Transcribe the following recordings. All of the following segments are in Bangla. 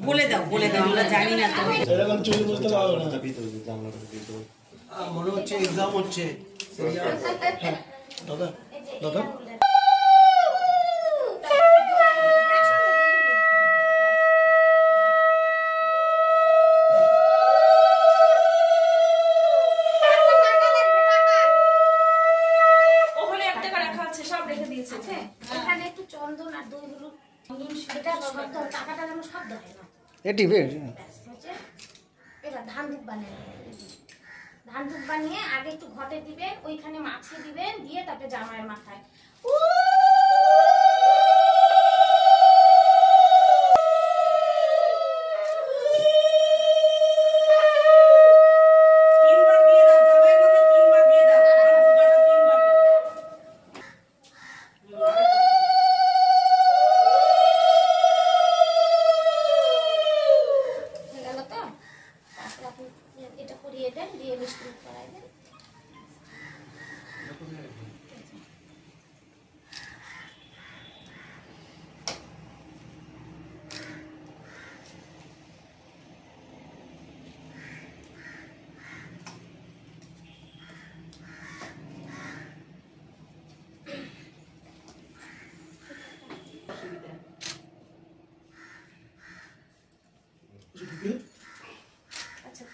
বলে দাও আমরা জানি না তো এরকম চুল বুঝতে পারবো না মনে হচ্ছে এক্সাম হচ্ছে দাদা দাদা ধান ধূপ বানিয়ে আগে একটু ঘটে দিবেন, ওইখানে মাছে দিবেন, দিয়ে তারপরে জামাইয়ের মাথায় এটা করিয়ে দেন, দিয়ে মিষ্টি করাই দেন।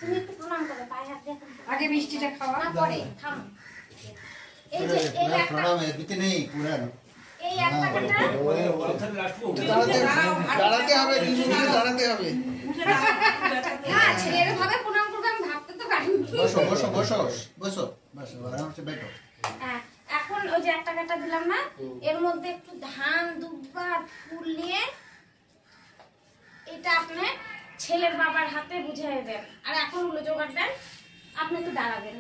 তুমি একটু প্রণাম করো, পায়ে হাত দিয়ে আগে মিষ্টিটা খাওয়া না পরে থাম। এই যে এই একটা প্রণাম এদিকে নেই পুরো এই একটা কাটা দাঁড়াতে হবে, দাঁড়াতে হবে। হ্যাঁ, ছেলের ভাবে প্রণাম করবে, আমি ভাবতে তো পারি। বসো বসো বসো বসো বসো আরামসে बैठो। হ্যাঁ, এখন ওই যে একটা কাটা দিলাম না, এর মধ্যে একটু ধান দুব্বা ফুল নিয়ে এটা আপনি ছেলের বাবার হাতে বুঝিয়ে দেন। আর এখন হলো জোগাড় দেন, আপনি একটু দাঁড়াবেন।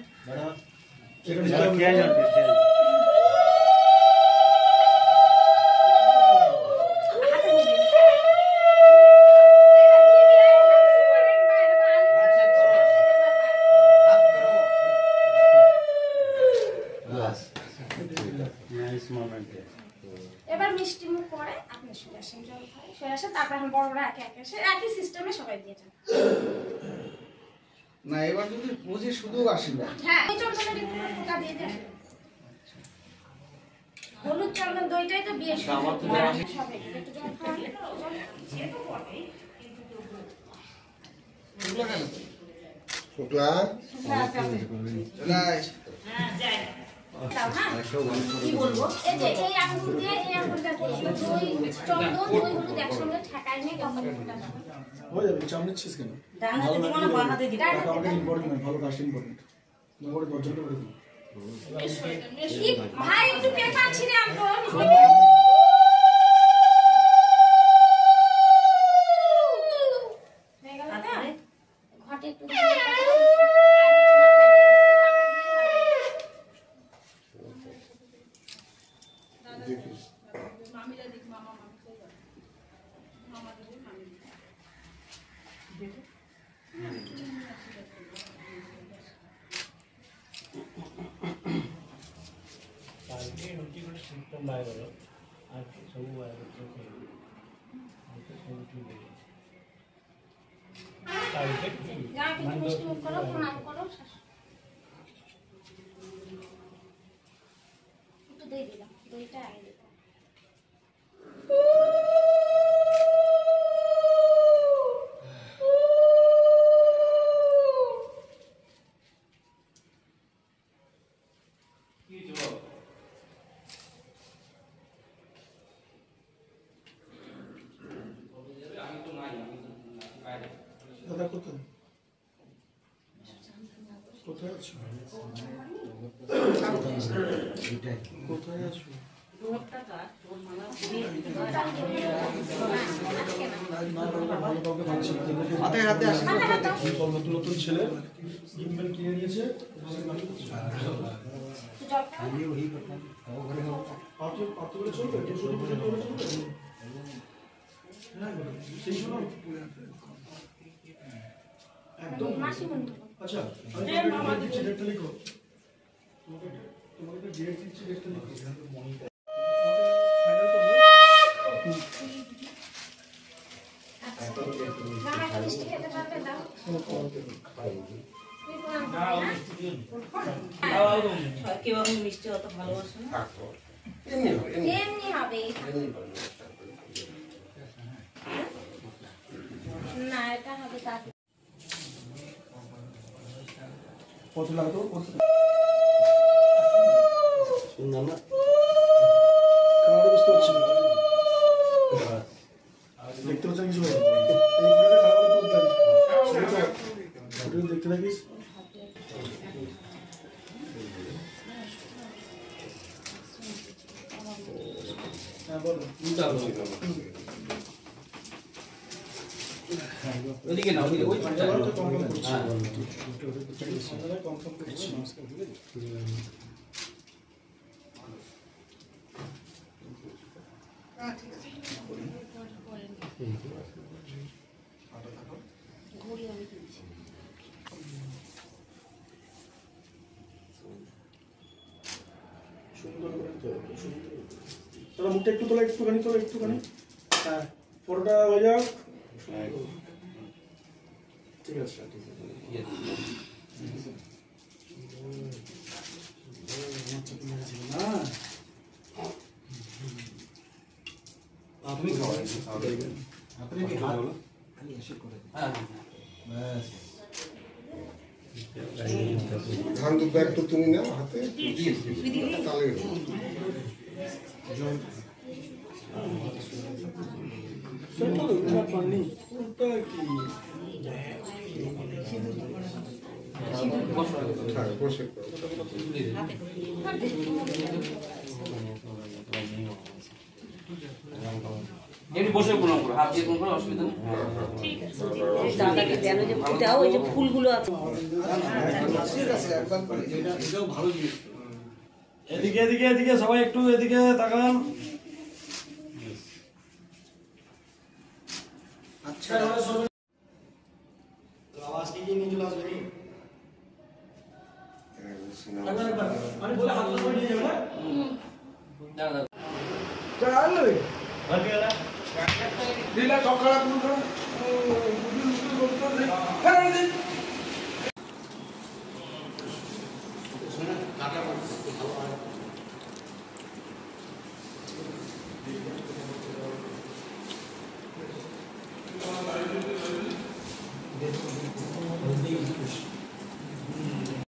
এবার মিষ্টি মুখ করে আপনি সরে আসেন, জল খাই সরে আসেন, তারপর এখন বড় বড় একে একে এসে একই সিস্টেমে সবাই দিয়ে যান। না এবার যদি বুঝি শুধু আশীর্বাদ। হ্যাঁ, ওই চন্দনের একটু ফোঁটা দিয়ে দেন। হলুদ চন্দন দইটাই তো বিয়ে শুরু। সবাই একটু জল খাওয়ান। শুক্লা কি বলবো, এই যে এই আঙ্গুল দিয়ে এই আঙ্গুলটা করবো, দই চন্দন দই হলুদ একসঙ্গে ঠেকাই নিয়ে তখন ফোঁটা দেবো। হয়ে যাবে, চাপ নিচ্ছিস কেন? ডান হাতে দিব না বাম হাতে দিব? আমাকে ইম্পর্টেন্ট নয়, ভালো কাজ ইম্পর্টেন্ট। নম্বরে দরজাটা করে দিই। ভাই একটু পেপার ছিঁড়ে আনতো। হয়ে গেল তো? ঘটে একটু মিষ্টি মুখ করো, প্রণাম করো, একটু দই দিলাম, দইটা আগে দিলাম। দাদা কোথায় কোথায় আছো? কোথায় আছো? হাতে হাতে নতুন নতুন ছেলে গিফট কিনে নিয়েছে, চলবে সেই জন্য একদম। আচ্ছা ডেটটা লিখো, তোমাকে ডেট দিচ্ছি, ডেটটা লিখো। মামা একটু মিষ্টি খেতে পারবে দাও তুমি প্রণাম করবে না? কেউ এখন মিষ্টি অত ভালোবাসে না। এমনি হবে না, এটা হবে তাতে কত লাগতো কারণ বুঝতে পারছি না দেখতে পাচ্ছেন কিছু এই ফুলটা খাওয়ার তো দেখতে থাকিস হ্যাঁ বলো ওদিকে না ওদিকে ওই পাশটা এবার তো কনফার্ম করছি হ্যাঁ কনফার্ম করছি সুন্দর করে তো সুন্দর তোরা মুখটা একটু তোলা একটুখানি হ্যাঁ ফটোটা হয়ে যাক ঠিক আছে তুমি খাও আপনি কি হাত খালি এসে করে হ্যাঁ ব্যাস ধান দুধ ব্যাগ তো তুমি নাও হাতে তাহলে বসে এমনি বসে প্রণাম করো হাত দিয়ে প্রণাম করো অসুবিধা নেই দাদাকে যেন যে ফুটাও ওই যে ফুলগুলো আছে ঠিক আছে একবার করে এটাও ভালো জিনিস এদিকে এদিকে এদিকে সবাই একটু এদিকে তাকান আচ্ছা আওয়াজ কি নিয়ে চলে আসবে সিনেমা আমি বলে হাত ধরে নিয়ে যাবে না দাদা চল রে দিলা সকালে কোন